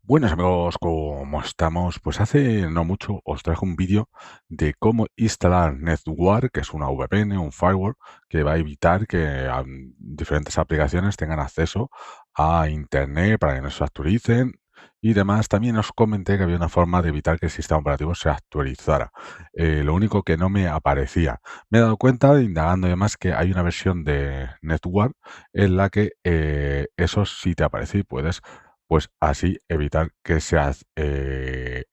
Buenas amigos, ¿cómo estamos? Pues hace no mucho os traje un vídeo de cómo instalar NetWar, que es una VPN, un firewall, que va a evitar que diferentes aplicaciones tengan acceso a Internet para que no se actualicen y demás. También os comenté que había una forma de evitar que el sistema operativo se actualizara. Lo único que no me aparecía. Me he dado cuenta, indagando y demás, que hay una versión de NetWar en la que eso sí te aparece y puedes pues así evitar que se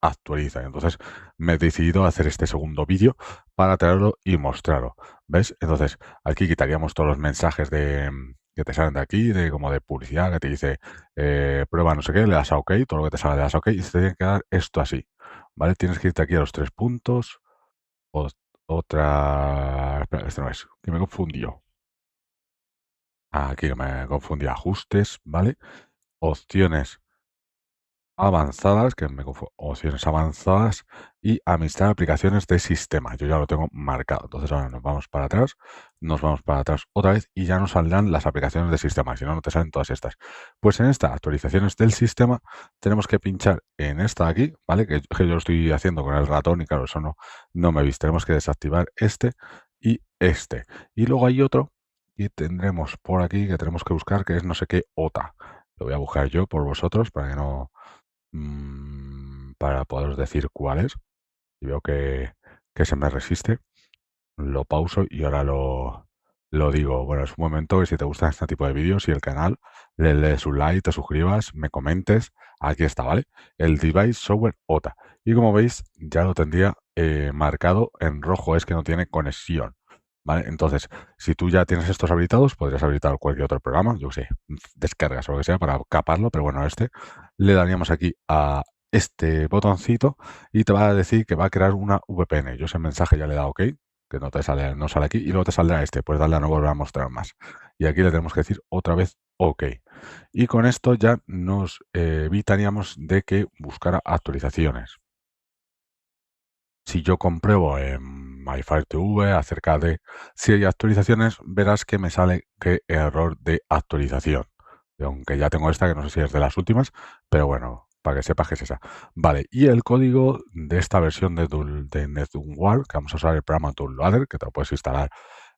actualice. Entonces me he decidido a hacer este segundo vídeo para traerlo y mostrarlo. ¿Ves? Entonces aquí quitaríamos todos los mensajes que te salen de aquí, de como de publicidad, que te dice prueba no sé qué, le das a OK, todo lo que te salga le das a OK y se te tiene que dar esto así. ¿Vale? Tienes que irte aquí a los 3 puntos. o- Otra... Espera, este no es, que me confundió. Aquí me confundí. Ajustes, ¿vale? Opciones avanzadas, opciones avanzadas y administrar aplicaciones de sistema. Yo ya lo tengo marcado. Entonces ahora nos vamos para atrás otra vez y ya nos saldrán las aplicaciones de sistema. Si no, no te salen todas estas. Pues en esta actualizaciones del sistema tenemos que pinchar en esta de aquí, ¿vale? Que yo lo estoy haciendo con el ratón y claro, eso no me veis. Tenemos que desactivar este y este. Y luego hay otro y tendremos por aquí que tenemos que buscar que es no sé qué OTA. Lo voy a buscar yo por vosotros para que no para poderos decir cuál es. Y veo que se me resiste. Lo pauso y ahora lo digo. Bueno, es un momento que si te gusta este tipo de vídeos y el canal, le des un like, te suscribas, me comentes. Aquí está, ¿vale? El Device Software OTA. Y como veis, ya lo tendría marcado en rojo, es que no tiene conexión. ¿Vale? Entonces, si tú ya tienes estos habilitados, podrías habilitar cualquier otro programa, yo qué sé, descargas o lo que sea para caparlo, pero bueno, a este le daríamos aquí a este botoncito y te va a decir que va a crear una VPN. Yo ese mensaje ya le he dado OK, que no te sale, no sale aquí, y luego te saldrá este, pues darle a no volver a mostrar más. Y aquí le tenemos que decir otra vez OK. Y con esto ya nos evitaríamos de que buscara actualizaciones. Si yo compruebo en MyFire TV acerca de si hay actualizaciones, verás que me sale que error de actualización. Y aunque ya tengo esta, que no sé si es de las últimas, pero bueno, para que sepas que es esa. Vale, y el código de esta versión de NetWar, que vamos a usar el programa Toolloader, que te lo puedes instalar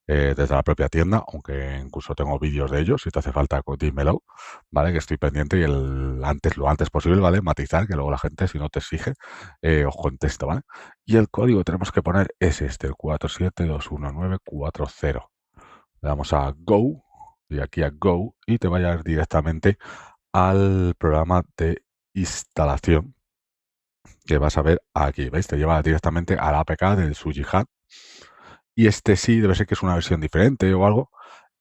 desde la propia tienda, aunque incluso tengo vídeos de ellos, si te hace falta, dímelo, ¿vale? Que estoy pendiente y lo antes posible, ¿vale? Matizar, que luego la gente, si no te exige, os contesto, ¿vale? Y el código que tenemos que poner es este, el 4721940. Le damos a Go, y aquí a Go, y te va a llevar directamente al programa de instalación que vas a ver aquí, ¿veis? Te lleva directamente a la APK del SujiHat y este sí debe ser que es una versión diferente o algo,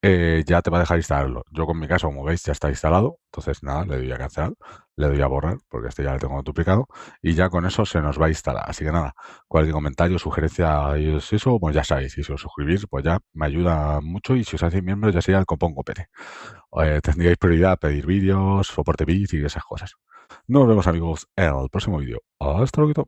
ya te va a dejar instalarlo. Yo con mi caso, como veis, ya está instalado, entonces nada, le doy a cancelar, le doy a borrar, porque este ya lo tengo duplicado, y ya con eso se nos va a instalar. Así que nada, cualquier comentario, sugerencia y eso, pues ya sabéis, y si os suscribís, pues ya me ayuda mucho, y si os hacéis miembros ya sería el copón copete. Tendríais prioridad a pedir vídeos, soporte bit y esas cosas. Nos vemos amigos en el próximo vídeo. Hasta luego.